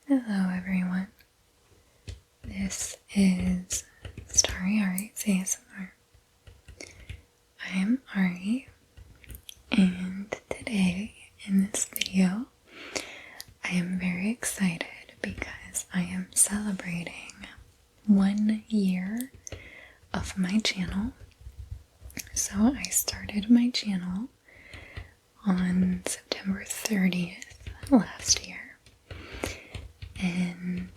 Hello everyone, this is Starry Ari's ASMR. I am Ari, and today in this video I am very excited because I am celebrating 1 year of my channel. So I started my channel on September 30th last year. And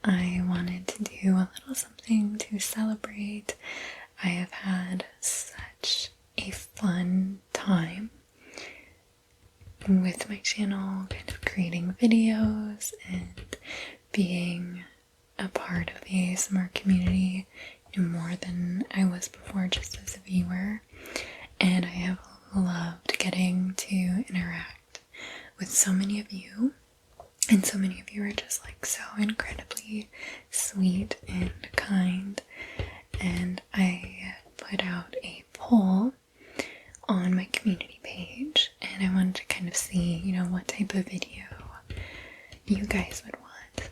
I wanted to do a little something to celebrate. I have had such a fun time with my channel, kind of creating videos and being a part of the ASMR community more than I was before just as a viewer. And I have loved getting to interact with so many of you. And so many of you are just like so incredibly sweet and kind. And I put out a poll on my community page, and I wanted to kind of see, what type of video you guys would want.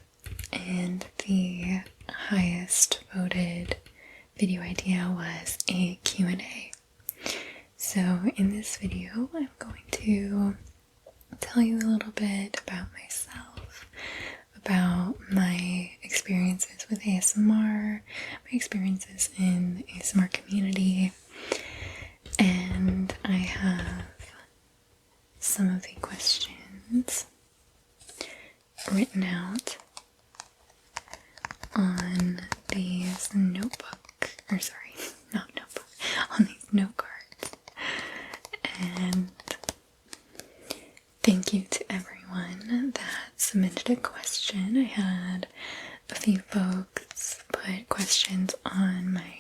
And the highest voted video idea was a Q&A. So in this video, I'm going to tell you a little bit about myself, about my experiences with ASMR, my experiences in the ASMR community, and I have some of the questions written out on these on these note cards. And thank you to everyone that submitted a question. I had a few folks put questions on my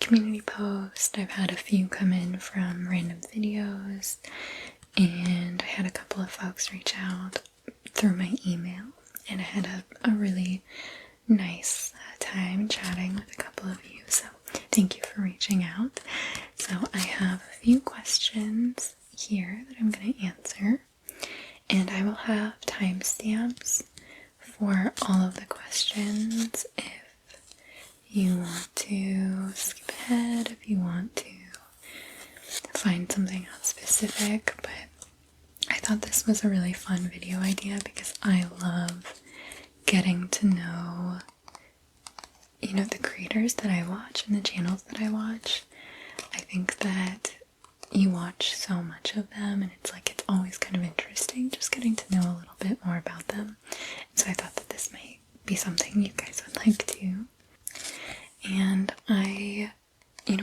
community post. I've had a few come in from random videos, and I had a couple of folks reach out through my email, and I had a really nice time chatting with a couple of you, so thank you for reaching out. So I have a few questions here that I'm going to answer, and I will have timestamps for all of the questions if you want to skip ahead, if you want to find something else specific. But I thought this was a really fun video idea because I love getting to know the creators that I watch and the channels that I watch. I think that you watch so much of them, and it's always kind of interesting just getting to know a little bit more about them. And so I thought that this might be something you guys would like too. And I,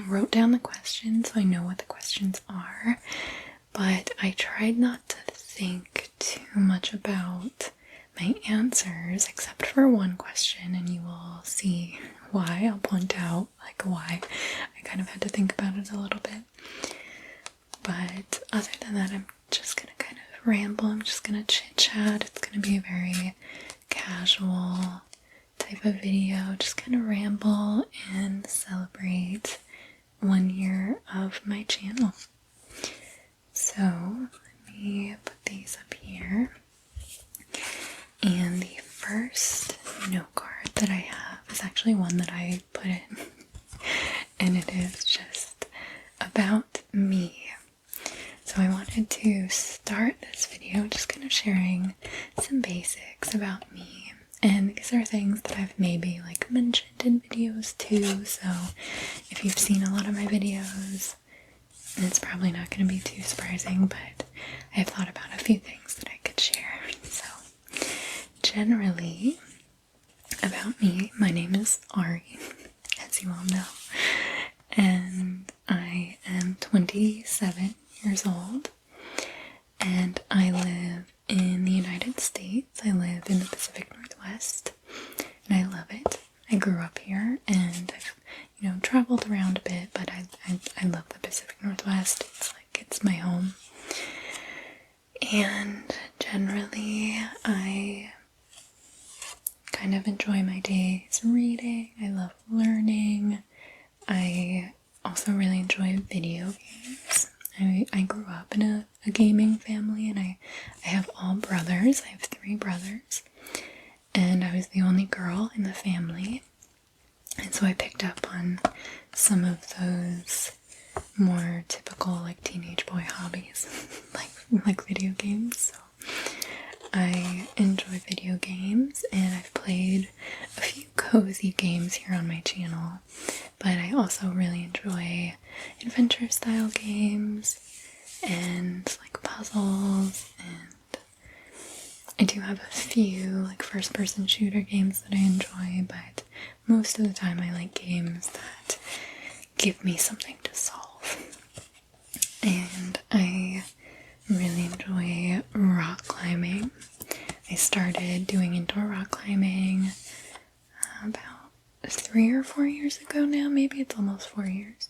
wrote down the questions so I know what the questions are, but I tried not to think too much about my answers except for one question, and you will see why. I'll point out why I kind of had to think about it a little bit. But other than that, I'm just gonna kind of ramble. I'm just gonna chit chat. It's gonna be a very casual type of video. Just kind of ramble and celebrate 1 year of my channel. So let me put these up here. And the first note card that I have is actually one that I put in, and it is just about me. So I wanted to start this video just kind of sharing some basics about me, and these are things that I've maybe mentioned in videos too, so if you've seen a lot of my videos, it's probably not going to be too surprising, but I've thought about a few things that I could share. So generally about me, my name is Ari, as you all know, and I am 27 years old, and I live in the United States. I live in the Pacific Northwest, and I love it. I grew up here, and I've traveled around a bit, but I love the Pacific Northwest. It's my home. And generally I kind of enjoy my days reading. I love learning. I also really enjoy video games. I grew up in a gaming family, and I have all brothers. I have 3 brothers. And so I picked up on some of those more typical like teenage boy hobbies, like video games. So I enjoy video games, and I've played a few cozy games here on my channel, but I also really enjoy adventure style games and like puzzles, and I do have a few like first person shooter games that I enjoy, but most of the time I like games that give me something to solve. And I really enjoy rock climbing. I started doing indoor rock climbing about 3 or 4 years ago now, maybe it's almost 4 years.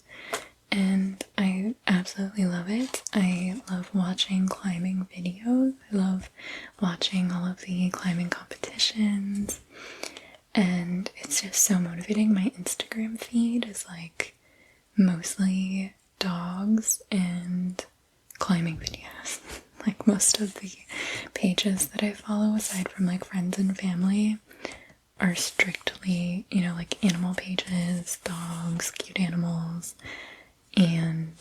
And I absolutely love it. I love watching climbing videos. I love watching all of the climbing competitions. And it's just so motivating. My Instagram feed is like mostly dogs and climbing videos. Like most of the pages that I follow, aside from like friends and family, are strictly, you know, like animal pages, dogs, cute animals, and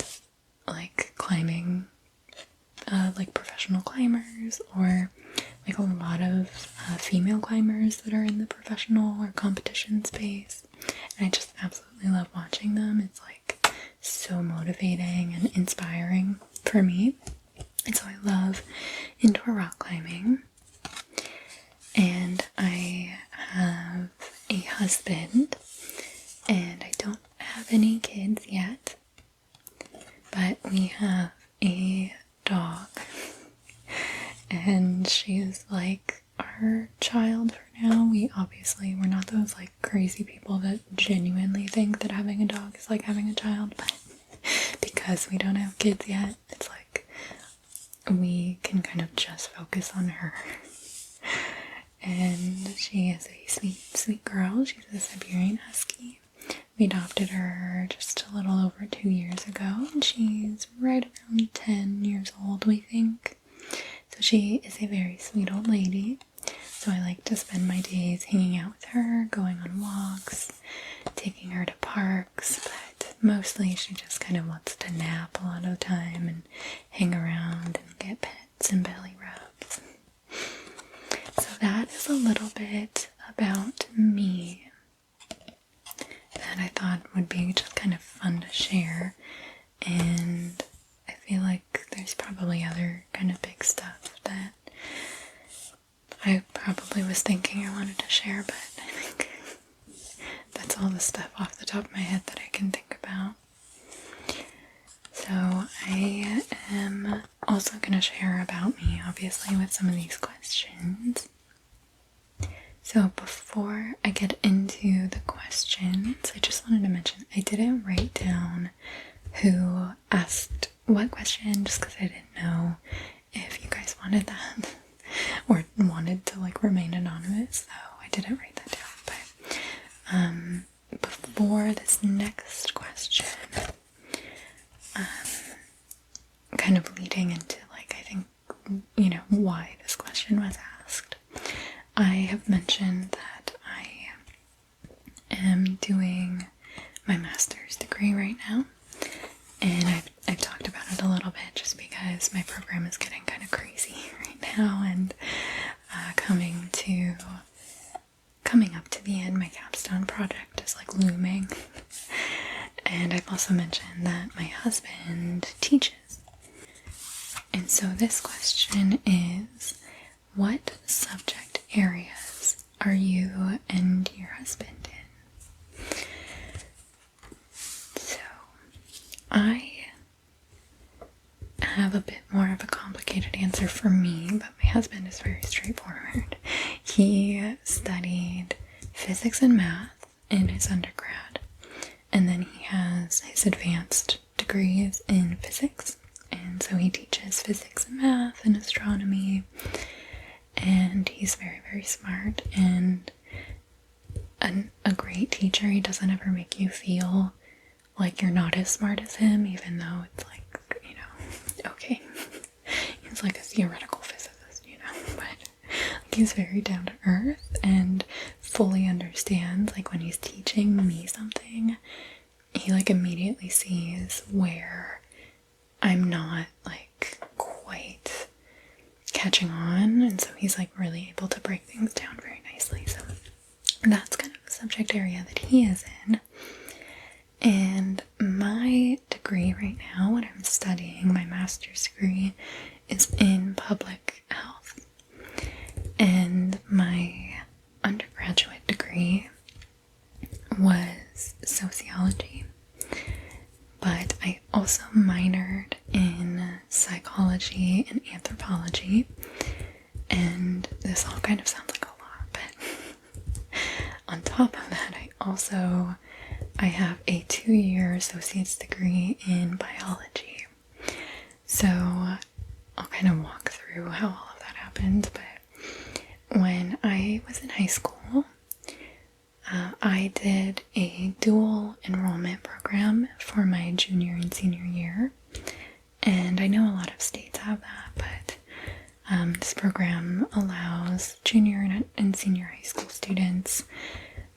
like climbing, like professional climbers, or like a lot of female climbers that are in the professional or competition space. And I just absolutely love watching them. It's like so motivating and inspiring for me. And so I love indoor rock climbing. And I have a husband, and I don't have any kids yet, but we have a dog, and she is like our child for now. We're not those like crazy people that genuinely think that having a dog is like having a child, but because we don't have kids yet, it's like we can kind of just focus on her. And she is a sweet, sweet girl. She's a Siberian Husky. We adopted her just a little over 2 years ago, and she's right around 10 years old, we think. So she is a very sweet old lady. So I like to spend my days hanging out with her, going on walks, taking her to parks, but mostly she just kind of wants to nap a lot of the time and hang around and get pets and belly rubs. So that is a little bit about me that I thought would be just kind of fun to share. And I feel like there's probably other kind of big stuff that I probably was thinking I wanted to share, but I think that's all the stuff off the top of my head that I can think about. So I am also going to share about me, obviously, with some of these questions. So before I get into the questions, I just wanted to mention I didn't write down who asked what question, just because I didn't know if you guys wanted that or wanted to like remain anonymous, so I didn't write that down. But before this next question, kind of leading into like, I think, you know, why this question was asked, I have mentioned that I am doing my master's degree right now, and I've talked about it a little bit just because my program is getting kind of crazy right now, and coming up to the end, my capstone project is like looming. And I've also mentioned that my husband teaches. And so this question is, what subject areas are you and your husband in? So I have a bit more of a complicated answer for me, but my husband is very straightforward. He studied physics and math in his undergrad, and then he has his advanced degrees in physics, and so he teaches physics and math and astronomy, and he's very, very smart and a great teacher. He doesn't ever make you feel like you're not as smart as him, even though it's like, you know, okay, he's like a theoretical physicist, you know, but like, he's very down to earth and fully understands, like, when he's teaching me something, he, like, immediately sees where I'm not, like, quite catching on, and so he's, like, really able to break things down very nicely. So that's kind of the subject area that he is in. And my degree right now, what I'm studying, my master's degree, is in public health. And my undergraduate degree was sociology. But I also minored in psychology and anthropology. And this all kind of sounds like a lot, but on top of that, I have a 2-year associate's degree in biology. So I'll kind of walk through how all of that happened. But when I was in high school, I did a dual enrollment program for my junior and senior year. And I know a lot of states have that, but this program allows junior and senior high school students,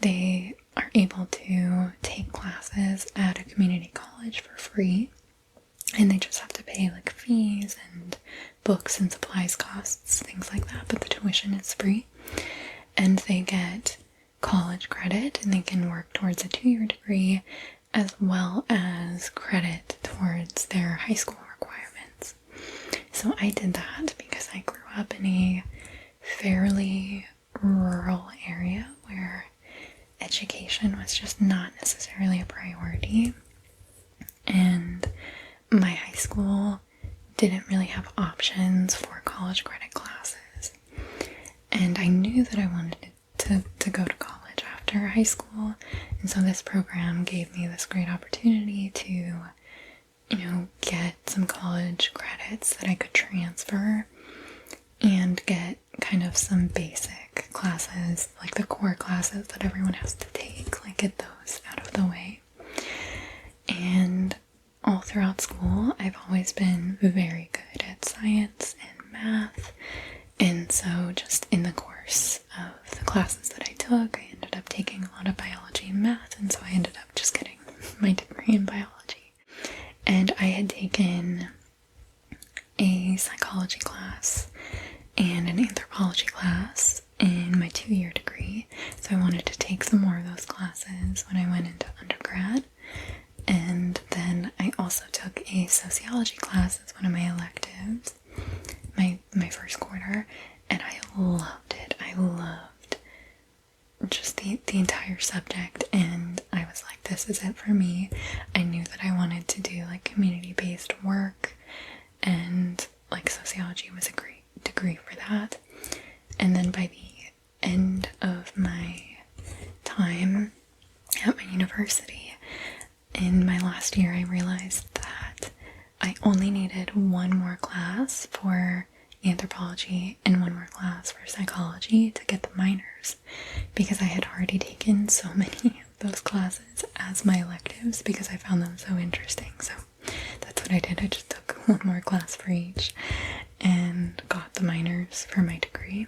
they are able to take classes at a community college for free, and they just have to pay like fees and books and supplies costs, things like that, but the tuition is free, and they get college credit, and they can work towards a 2-year degree as well as credit towards their high school requirements. So I did that because I grew up in a fairly rural area where education was just not necessarily a priority, and my high school didn't really have options for college credit classes, and I knew that I wanted to go to college after high school, and so this program gave me this great opportunity to, get some college credits that I could transfer and get kind of some basic classes, like the core classes that everyone has to take, like get those out of the way. And all throughout school, I've always been very good at science and math, and so just in the course of the classes that I took, I ended up taking a lot of biology and math, and so I ended up just getting my degree in biology. And I had taken a psychology class and an anthropology class in my 2-year degree, so I wanted to take some more of those classes when I went into undergrad. And then I also took a sociology class as one of my electives, my first quarter, and I loved it. I loved just the entire subject, and I was like, this is it for me. I knew that I wanted to do like community-based work, and like sociology was a great degree for that. And then by the end of my time at my university, in my last year, I realized that I only needed one more class for anthropology and one more class for psychology to get the minors, because I had already taken so many of those classes as my electives because I found them so interesting. So that's what I did. I just took one more class for each and got the minors for my degree,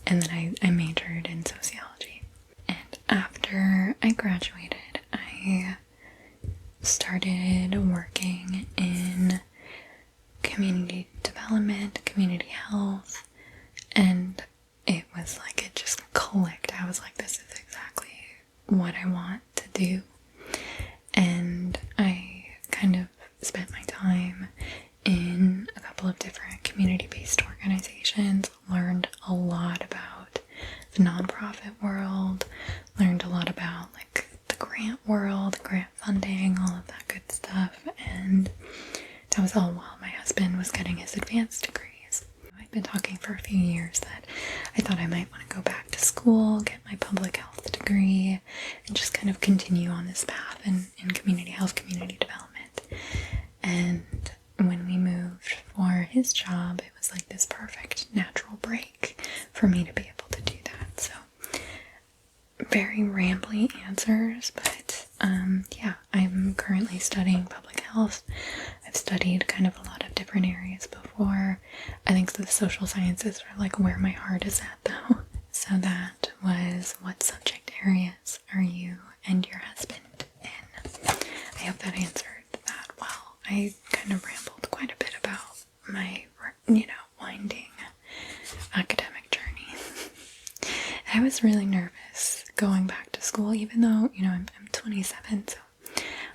and then I majored in sociology. And after I graduated, I started working in community development, community health, and it was like it just clicked. I was like, this is exactly what I want to do. And I kind of spent my time in a couple of different community-based organizations, learned a lot about the nonprofit world, learned a lot about like the grant world, grant funding, all of that good stuff, and that was all while my husband was getting his advanced degrees. I'd been talking for a few years that I thought I might want to go back to school, get my public health degree, and just kind of continue on this path in community health, community development. And when we moved for his job, it was like this perfect natural break for me to be able to do that. So very rambly answers, but yeah, I'm currently studying public health health. I've studied kind of a lot of different areas before. I think the social sciences are like where my heart is at though. So that was, what subject areas are you and your husband in? I hope that answered that well. I kind of rambled quite a bit about my, winding academic journey. I was really nervous going back to school, even though, I'm 27, so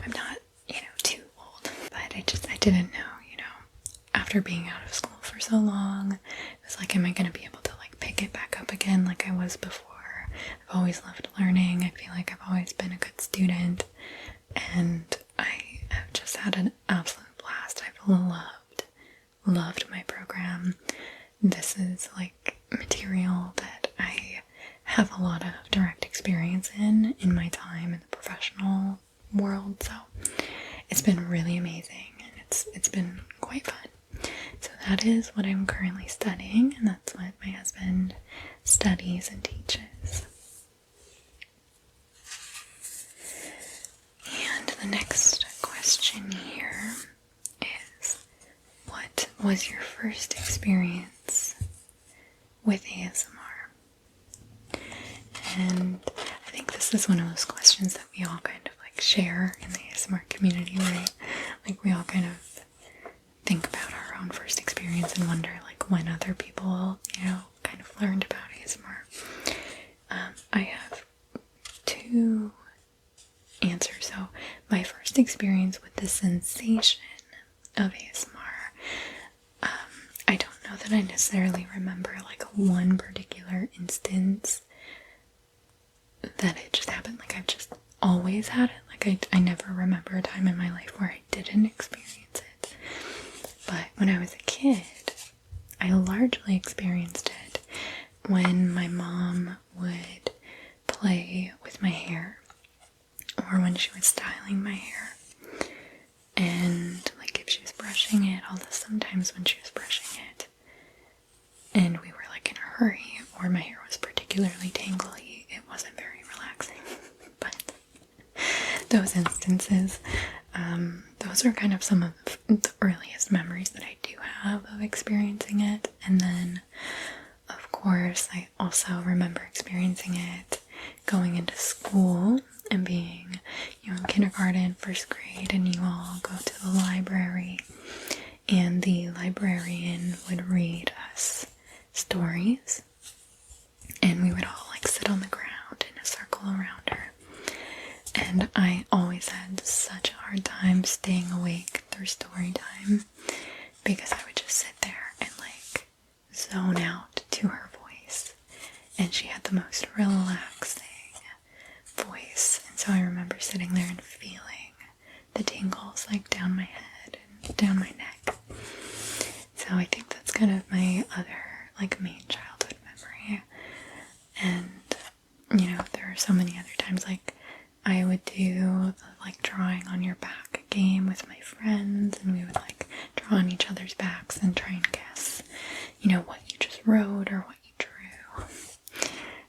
I'm not, too old. But I didn't know, after being out of school for so long, it was like, am I going to be able to like pick it back up again like I was before? I've always loved learning. I feel like I've always been a good student, and I have just had an absolute blast. I've loved my program. This is like material that I have a lot of direct experience in my time in the professional world, so it's been really amazing, and it's been quite fun. So that is what I'm currently studying, and that's what my husband studies and teaches. And the next question here is, what was your first experience with ASMR? And I think this is one of those questions that we all kind of like share in the ASMR community, right? Like we all kind of think about our own first experience and wonder like when other people, kind of learned about ASMR. I have two answers. So my first experience with the sensation of ASMR, I don't know that I necessarily remember like one particular instance that it just happened. Like I've just always had it. Like I never remember a time in my life where I didn't experience it. But when I was a kid, I largely experienced it when my mom would play with my hair, or when she was styling my hair. And like if she was brushing it, although sometimes when she was brushing it and we were like in a hurry, or my hair was particularly tangly, it wasn't very relaxing. But those instances, those are kind of some of the earliest memories that I do have of experiencing it. And then, of course, I also remember experiencing it going into school and being, in kindergarten, first grade, and you all go to the library, and the librarian would read us stories, and we would all like sit on the ground in a circle around her. And I always had such a hard time staying awake through story time, because I would just sit there and like zone out to her voice, and she had the most relaxing voice. And so I remember sitting there and feeling the tingles like down my head and down my neck. So I think that's kind of my other like main childhood memory. And there are so many other times, like I would do the like drawing on your back game with my friends, and we would like draw on each other's backs and try and guess, what you just wrote or what you drew.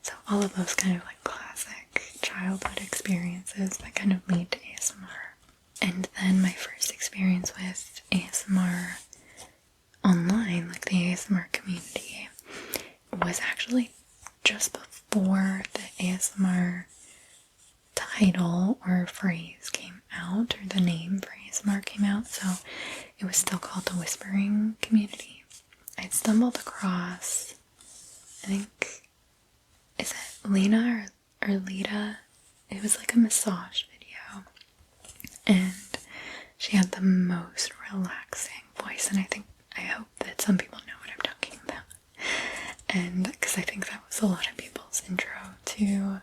So all of those kind of like classic childhood experiences that kind of lead to ASMR. And then my first experience with ASMR online, like the ASMR community, was actually just before the ASMR title or phrase came out, or the name for ASMR came out. So it was still called the Whispering Community. I'd stumbled across, I think, is it Lena or Lita? It was like a massage video, and she had the most relaxing voice, and I hope that some people know what I'm talking about. And because I think that was a lot of people's intro to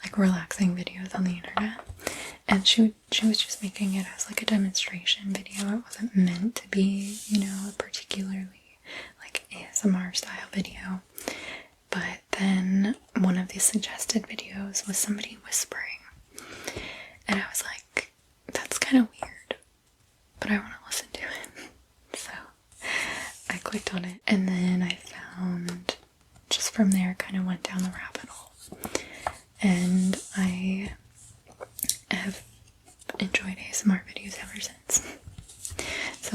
like relaxing videos on the internet. And she was just making it as like a demonstration video. It wasn't meant to be, a particularly like ASMR style video. But then one of the suggested videos was somebody whispering. And I was like, that's kind of weird, but I want to listen to it. So I clicked on it, and then I found, just from there, kind of went down the rabbit hole. And I have enjoyed ASMR videos ever since.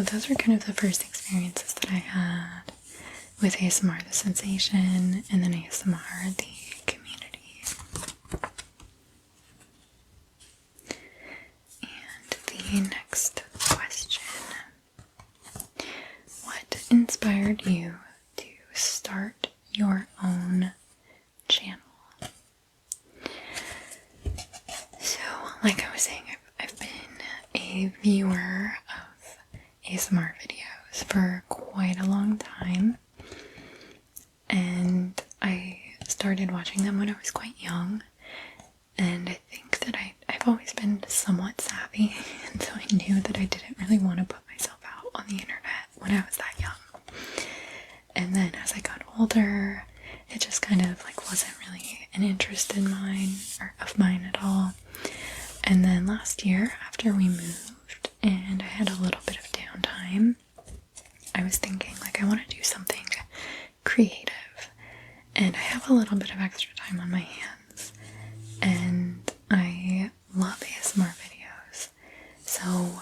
so those were kind of the first experiences that I had with ASMR, the sensation, and then ASMR, the community. And the next question: what inspired you to start your own channel? So, like I was saying, I've been a viewer of ASMR videos for quite a long time, and I started watching them when I was quite young, and I think that I've always been somewhat savvy, and so I knew that I didn't really want to put myself out on the internet when I was that young. And then as I got older, it just kind of like wasn't really an interest in mine, or of mine at all. And then last year, after we moved and I had a little bit of downtime, I was thinking, like, I want to do something creative, and I have a little bit of extra time on my hands, and I love ASMR videos, so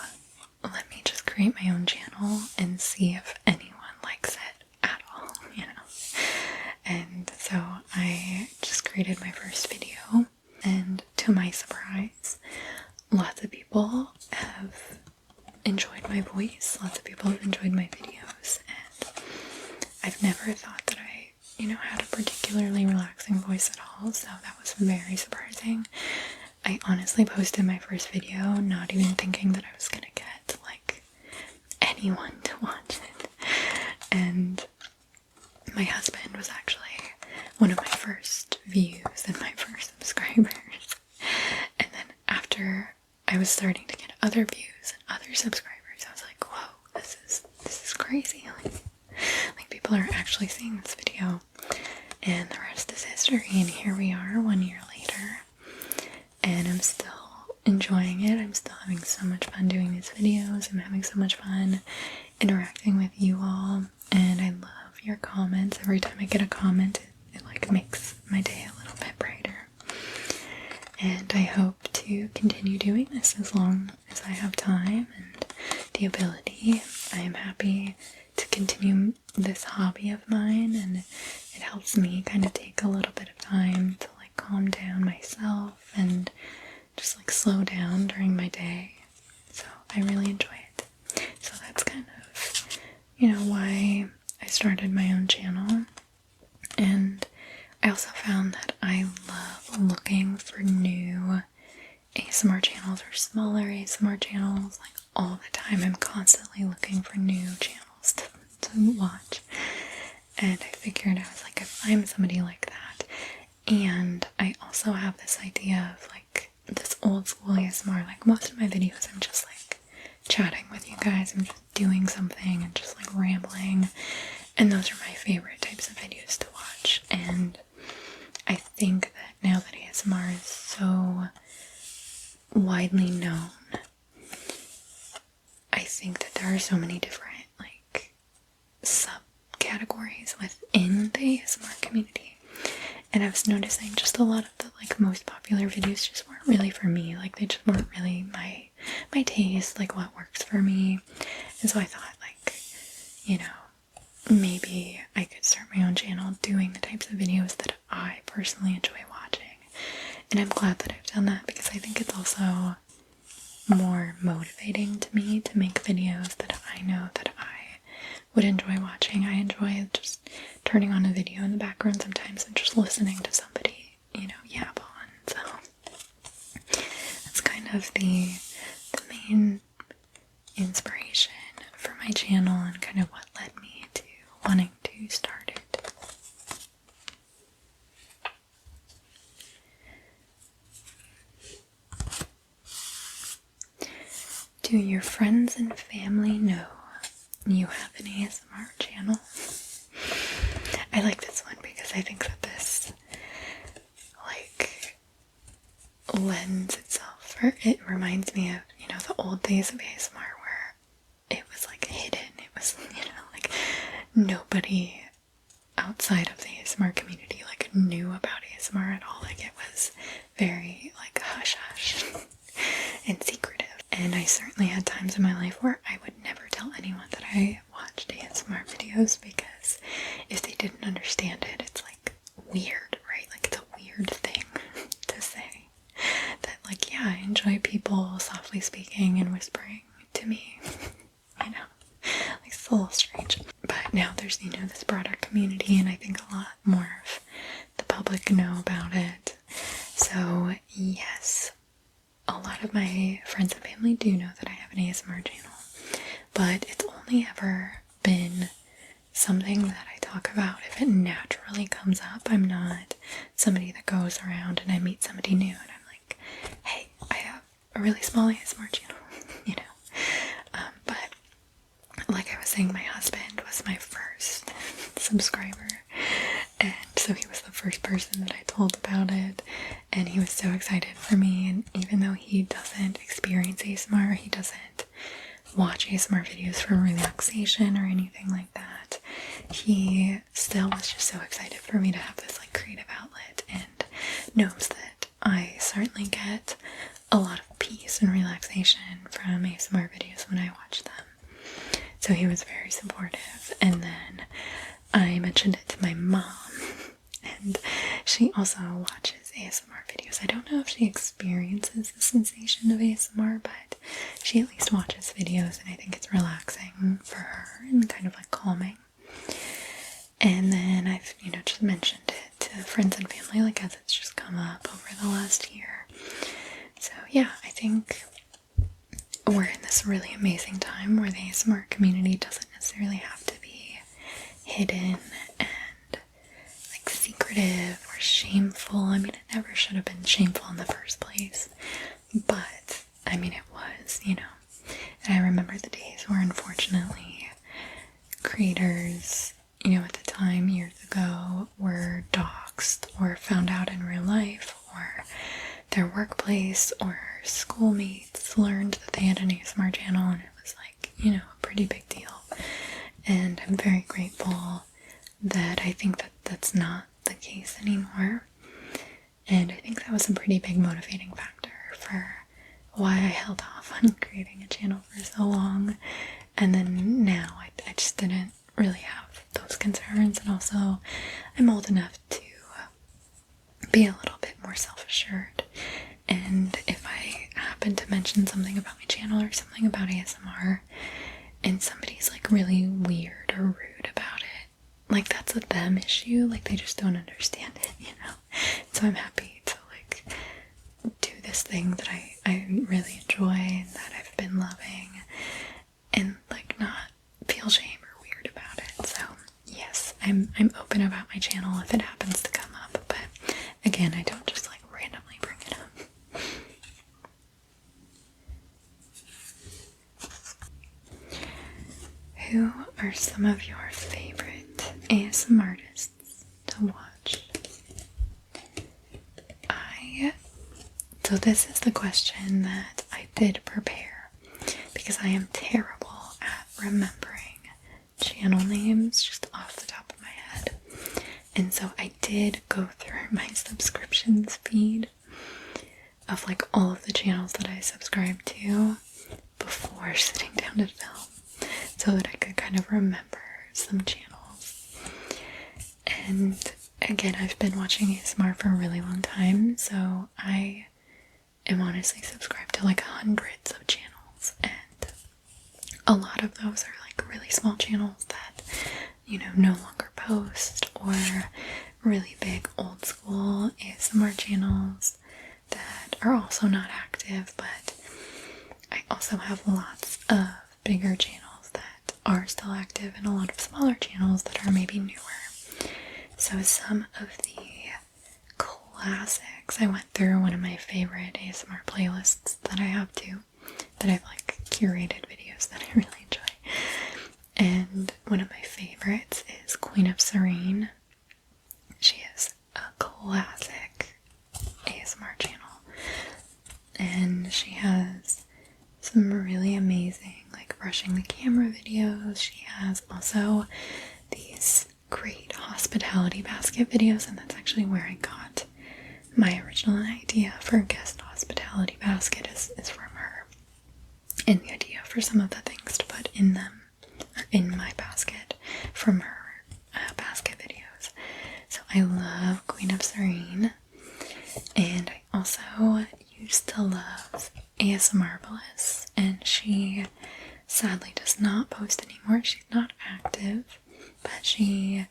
let me just create my own channel and see if anyone likes it at all, you know. And so I just created my first video, and to my surprise, lots of people have enjoyed my voice, lots of people have enjoyed my videos, and I've never thought that I, had a particularly relaxing voice at all, so that was very surprising. I honestly posted my first video not even thinking that I was gonna get, like, anyone to watch it, and my husband was actually one of my first views and my first subscribers, and then after I was starting to get other views and other subscribers, I was like, whoa, this is crazy, like people are actually seeing this video, and the rest is history, and here we are 1 year later, and I'm still enjoying it. I'm still having so much fun doing these videos. I'm having so much fun interacting with you all, and I love your comments. Every time I get a comment, it like makes my day a little bit brighter, and I hope to continue doing this as long as I have time and the ability. I am happy to continue this hobby of mine, and it helps me kind of take a little bit of time to like calm down myself and just like slow down during my day. So I really enjoy it. So that's kind of, why I started my own channel. And I also found that I love looking for new ASMR channels or smaller ASMR channels, like all the time. I'm constantly looking for new channels to watch, and I figured, I was like, if I'm somebody like that, and I also have this idea of like this old school ASMR, like most of my videos I'm just like chatting with you guys, I'm just doing something and just like rambling, and those are my favorite types of videos to watch. And I think that now that ASMR is so widely known, I think that there are so many different like subcategories within the ASMR community, and I was noticing just a lot of the like most popular videos just weren't really for me. Like they just weren't really my taste, like what works for me. And so I thought, like, maybe I could start my own channel doing the types of videos that I personally enjoy watching. And I'm glad that I've done that, because I think it's also more motivating to me to make videos that I know that I would enjoy watching. I enjoy just turning on a video in the background sometimes and just listening to somebody, yap on. So that's kind of the main inspiration for my channel, and kind of what led me to wanting to start it. Do your friends and family know you have an ASMR channel? I like this one because I think that this like lends itself, or it reminds me of, the old days of ASMR where it was like hidden. It was, like nobody outside of the ASMR community like knew about ASMR at all. Like it was very like hush hush and secretive. And I certainly had times in my life where I would never tell tell anyone that I watched ASMR videos because if they didn't understand it, it's like weird, right? Like it's a weird thing to say. That like, yeah, I enjoy people softly speaking and whispering to me, you know? Like it's a little strange. But now there's, you know, this broader community and I think a lot more of the public know about it. So yes, a lot of my friends and family do know that I have an ASMR channel, but it's only ever been something that I talk about if it naturally comes up. I'm not somebody that goes around and I meet somebody new and I'm like, hey, I have a really small ASMR channel, you know. But like I was saying, my husband was my first subscriber, and so he was the first person that I told about it, and he was so excited for me. And even though he doesn't experience ASMR, he doesn't watch ASMR videos for relaxation or anything like that, he still was just so excited for me to have this like creative outlet, and knows that I certainly get a lot of peace and relaxation from ASMR videos when I watch them. So he was very supportive. And then I mentioned it to my mom, and she also watches ASMR videos. I don't know if she experiences the sensation of ASMR, but she at least watches videos, and I think it's relaxing for her and kind of like calming. And then I've, you know, just mentioned it to friends and family, like as it's just come up over the last year. So yeah, I think we're in this really amazing time where the ASMR community doesn't necessarily have to be hidden and like secretive or shameful. I mean, it never should have been shameful in the first place, but I mean, it was, you know. And I remember the days where unfortunately creators, you know, at the time years ago were doxxed or found out in real life, or their workplace or schoolmates learned that they had an ASMR channel, and it was like, you know, a pretty big deal. And I'm very grateful that I think that that's not the case anymore. And I think that was a pretty big motivating factor for why I held off on creating a channel for so long. And then now I just didn't really have those concerns. And also I'm old enough to be a little bit more self-assured. And if I happen to mention something about my channel or something about ASMR and somebody's like really weird or rude about it, like that's a them issue, like they just don't understand it, you know? So I'm happy to like do this thing that I really enjoy and that I've been loving, and like not feel shame or weird about it. So yes, I'm open about my channel if it happens to come up, but again, I don't just like randomly bring it up. Who are some of your favorite ASMRtists to watch? So this is the question that I did prepare because I am terrible at remembering channel names just off the top of my head. And so I did go through my subscriptions feed of like all of the channels that I subscribe to before sitting down to film, so that I could kind of remember some channels. And again, I've been watching ASMR for a really long time, so I am honestly subscribed to like hundreds of channels, and a lot of those are like really small channels that, you know, no longer post, or really big old school ASMR channels that are also not active. But I also have lots of bigger channels that are still active and a lot of smaller channels that are maybe newer. So some of the classics, I went through one of my favorite ASMR playlists that I have too, that I've like curated videos that I really enjoy. And one of my favorites is Queen of Serene. She is a classic ASMR channel, and she has some really amazing like brushing the camera videos. She has also these great hospitality basket videos, and that's actually where I got my original idea for a guest hospitality basket is from her, and the idea for some of the things to put in them, or in my basket from her basket videos. So I love Queen of Serene, and I also used to love ASMRtists, and she sadly does not post anymore. She's not active, but she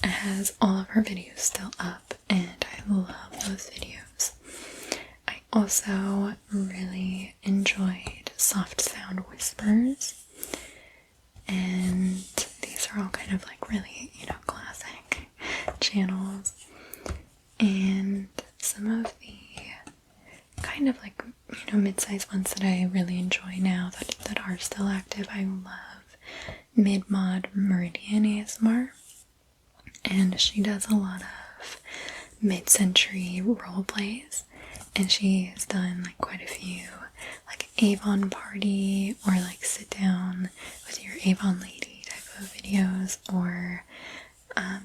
has all of her videos still up, and I love those videos. I also really enjoyed soft sound whispers, and these are all kind of like really, classic channels. And some of the kind of like, mid-sized ones that I really enjoy now that are still active, I love Mid-Mod Meridian ASMR, and she does a lot of mid-century role plays, and she has done like quite a few like Avon party or like sit down with your Avon lady type of videos, or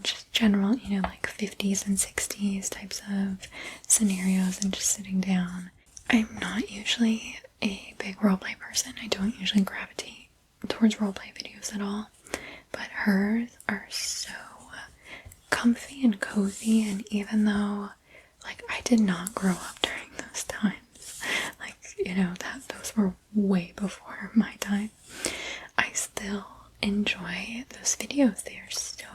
just general, like 50s and 60s types of scenarios and just sitting down. I'm not usually a big roleplay person. I don't usually gravitate towards roleplay videos at all, but hers are so comfy and cozy, and even though, like, I did not grow up during those times, like, that those were way before my time, I still enjoy those videos. They are so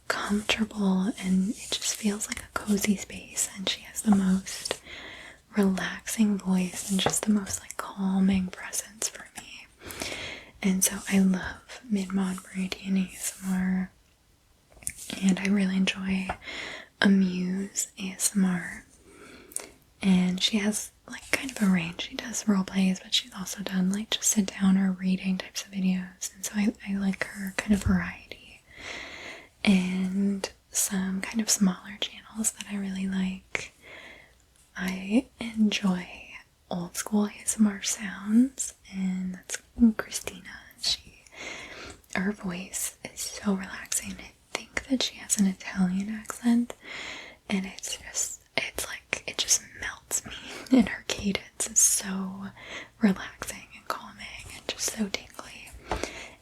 comfortable, and it just feels like a cozy space, and she has the most relaxing voice and just the most like calming presence for me. And so I love Mid-Mod Meridian ASMR, and I really enjoy Amuse ASMR, and she has like kind of a range. She does role plays, but she's also done like just sit down or reading types of videos, and so I like her kind of variety. And some kind of smaller channels that I really like, I enjoy old school ASMR sounds, and that's Christina. Her voice is so relaxing. I think that she has an Italian accent, and it just melts me, and her cadence is so relaxing and calming and just so tingly.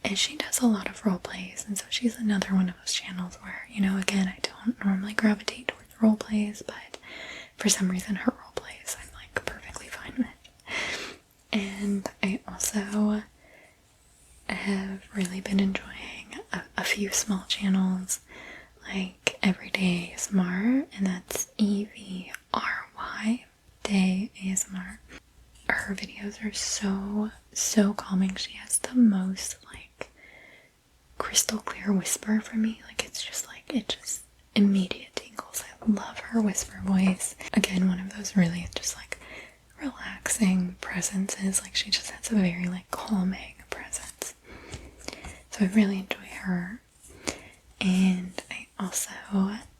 And she does a lot of role plays, and so she's another one of those channels where, again, I don't normally gravitate towards role plays, but for some reason her role plays I'm like perfectly fine with. And I also have really been enjoying a few small channels like Everyday ASMR, and that's EVRY Day ASMR. Her videos are so calming. She has the most like crystal clear whisper for me. Like it just immediate tingles. I love her whisper voice. Again, one of those really just like relaxing presences. Like she just has a very like calming presence. So I really enjoy her. And I also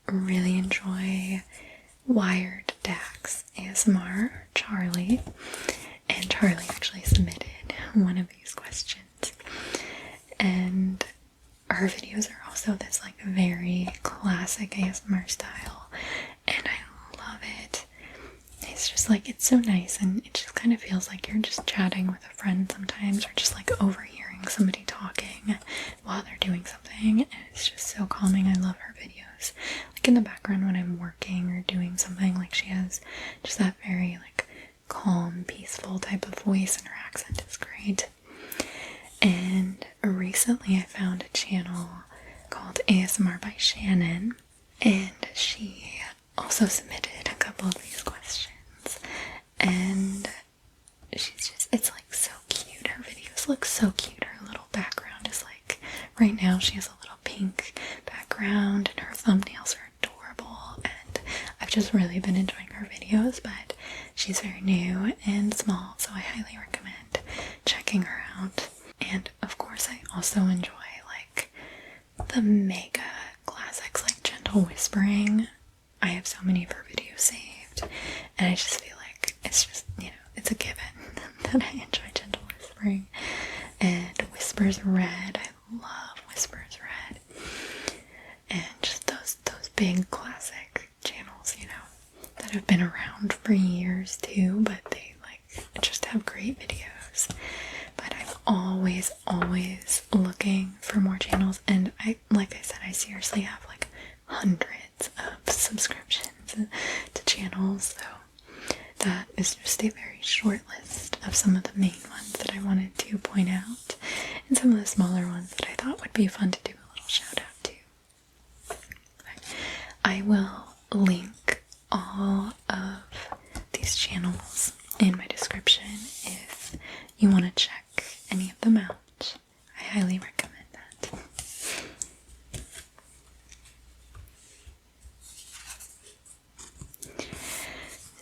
really enjoy Wired Dax ASMR, Charlie. And Charlie actually submitted one of these questions. And her videos are also this like very classic ASMR style, and I love it. It's just like, it's so nice, and it just kind of feels like you're just chatting with a friend sometimes, or just like overhearing somebody talking while they're doing something, and it's just so calming. I love her videos. Like in the background when I'm working or doing something, like she has just that very like calm, peaceful type of voice, and her accent is great. And recently I found a channel called ASMR by Shannon, and she also submitted a couple of these questions, and it's like so cute. Her videos look so cute. Her little background is like, right now she has a little pink background, and her thumbnails are adorable, and I've just really been enjoying her videos. But she's very new and small, so I highly recommend checking her out. And of course I also enjoy like the mega classics like Gentle Whispering. I have so many of her videos saved, and I just feel like it's just, it's a given that I enjoy Gentle Whispering. And Whispers Red, I love Whispers Red. And just those big classic channels, that have been around for years too, but they like just have great videos. But I've always always looking for more channels, and like I said, I seriously have like hundreds of subscriptions to channels, so that is just a very short list of some of the main ones that I wanted to point out, and some of the smaller ones that I thought would be fun to do a little shout out to. I will link all of these channels in my description if you want to check any of them out. I highly recommend that.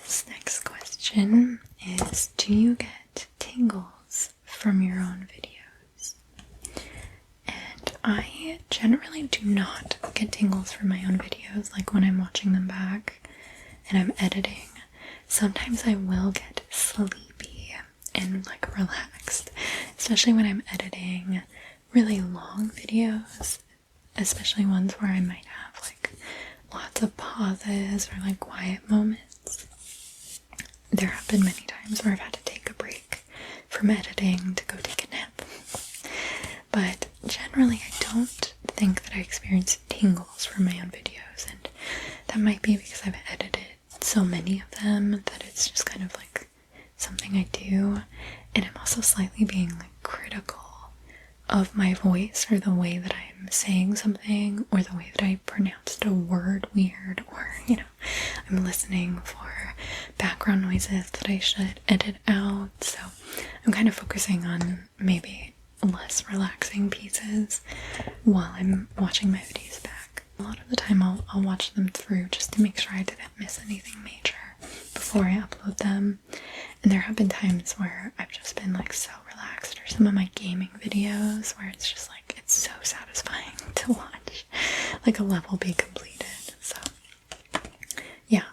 This next question is, do you get tingles from your own videos? And I generally do not get tingles from my own videos, like when I'm watching them back and I'm editing. Sometimes I will get sleepy and like relaxed, especially when I'm editing really long videos, especially ones where I might have like lots of pauses or like quiet moments. There have been many times where I've had to take a break from editing to go take a nap. But generally I don't think that I experience tingles from my own videos, and that might be because I've edited so many of them that it's just kind of like something I do, and I'm also slightly being like critical of my voice or the way that I'm saying something or the way that I pronounced a word weird, or I'm listening for background noises that I should edit out. So I'm kind of focusing on maybe less relaxing pieces while I'm watching my videos back. A lot of the time I'll watch them through just to make sure I didn't miss anything major before I upload them. And there have been times where I've just been like so relaxed, or some of my gaming videos where it's just like, it's so satisfying to watch like a level be completed. So yeah,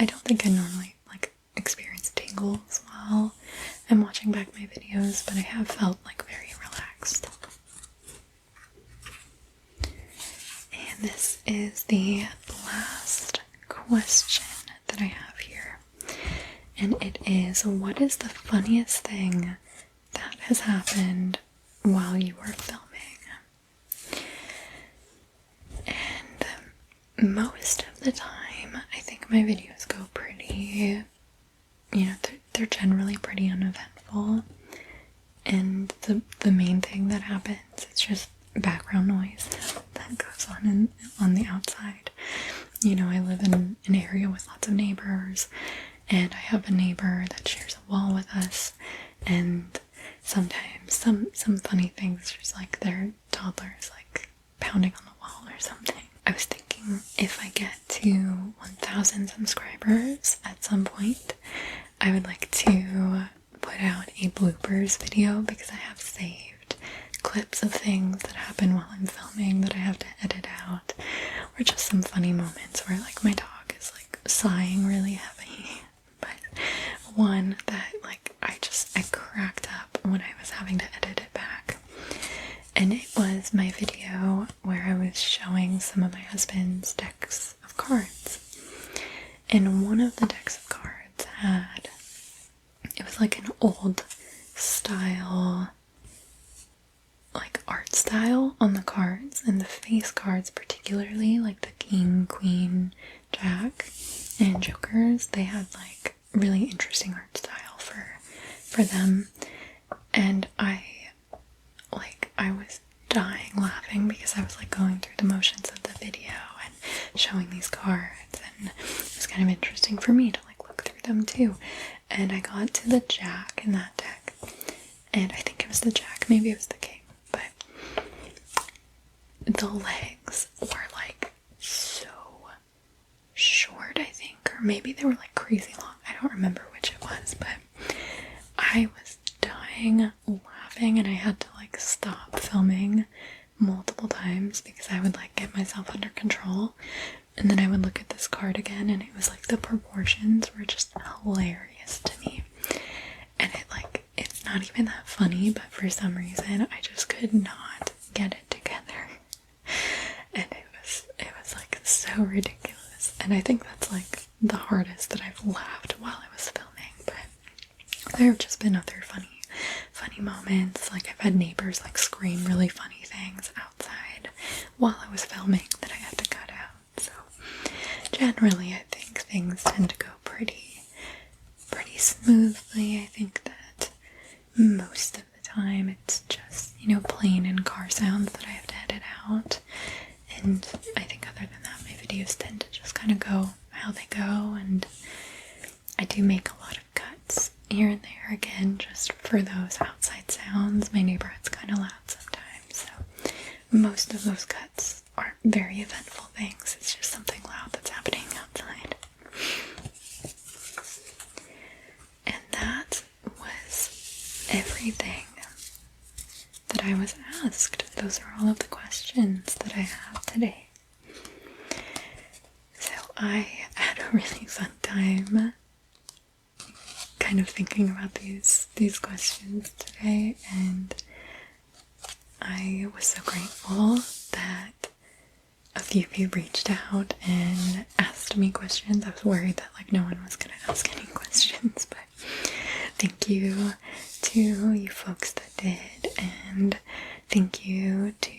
I don't think I normally like experience tingles while I'm watching back my videos, but I have felt like very relaxed. And this is the last question that I have here. And it is, what is the funniest thing that has happened while you were filming? And most of the time, I think my videos go pretty, they're generally pretty uneventful. And the main thing that happens is just background noise that goes on the outside. I live in an area with lots of neighbors, and I have a neighbor that shares a wall with us, and sometimes some funny things, just like their toddlers like pounding on the wall or something. I was thinking, if I get to 1,000 subscribers at some point, I would like to put out a bloopers video, because I have saved clips of things that happen while I'm filming that I have to edit out, or just some funny moments where like my dog is like sighing really heavy. But one that like I cracked up when I was having to edit it back, and it was my video where I was showing some of my husband's decks of cards, and one of the decks of cards it was like an old style, like art style on the cards, and the face cards particularly, like the king, queen, jack, and jokers, they had like really interesting art style for them. And I was dying laughing because I was like going through the motions of the video and showing these cards, and it was kind of interesting for me to like look through them too. And I got to the jack in that deck, and I think it was the jack, maybe it was the king, but the legs were like so short, I think, or maybe they were like crazy long. I don't remember which it was, but I was dying laughing, and I had to like stop filming multiple times because I would like get myself under control, and then I would look at this card again, and it was like the proportions were just hilarious to me. And it's not even that funny, but for some reason I just could not get it together. And it was like so ridiculous. And I think that's like the hardest that I've laughed while I was filming. But there have just been other funny moments. Like I've had neighbors like scream really funny things outside while I was filming that I had to cut out. So generally I think things tend to go pretty smoothly. I think that most of the time it's just, you know, plane and car sounds that I have to edit out. And I think other than that, my videos tend to just kind of go how they go, and I do make a lot of cuts here and there, again, just for those outside sounds. My neighborhood's kind of loud sometimes, so most of those cuts aren't very eventful things. It's just something loud that's happening outside. And that was everything that I was asked. Those are all of the questions that I have today. So I had a really fun time kind of thinking about these questions today, and I was so grateful that a few of you reached out and asked me questions. I was worried that like no one was going to ask any questions, but thank you to you folks that did, and thank you to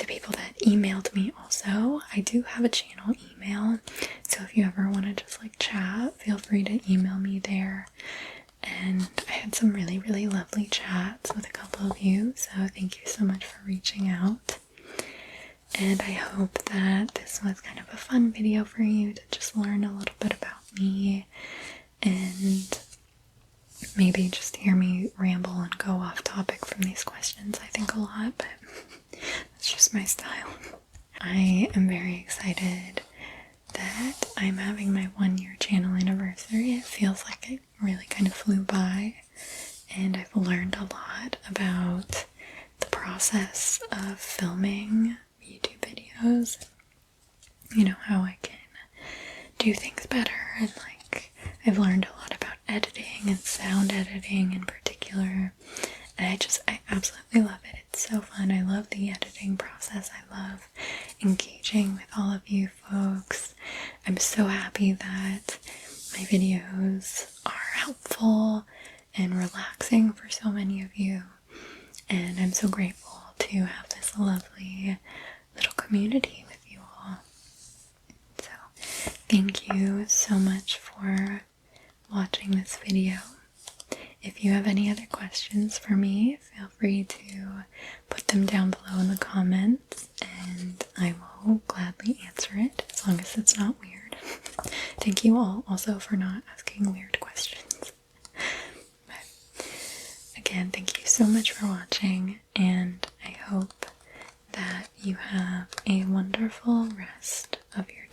people that emailed me also. I do have a channel email, so if you ever want to just like chat, feel free to email me there. And I had some really, really lovely chats with a couple of you, so thank you so much for reaching out. And I hope that this was kind of a fun video for you to just learn a little bit about me, and maybe just hear me ramble and go off topic from these questions. I think a lot, but that's just my style. I am very excited that I'm having my 1-year channel anniversary. It feels like it really kind of flew by, and I've learned a lot about the process of filming YouTube videos, you know, how I can do things better, and like I've learned a lot about editing and sound editing in particular, and I absolutely love it. It's so fun. I love the editing process. I love engaging with all of you folks. I'm so happy that my videos are helpful and relaxing for so many of you, and I'm so grateful to have this lovely little community with you all. So thank you so much for watching this video. If you have any other questions for me, feel free to put them down below in the comments, and I will gladly answer it, as long as it's not weird. Thank you all also for not asking weird questions. But again, thank you so much for watching, and I hope that you have a wonderful rest of your day.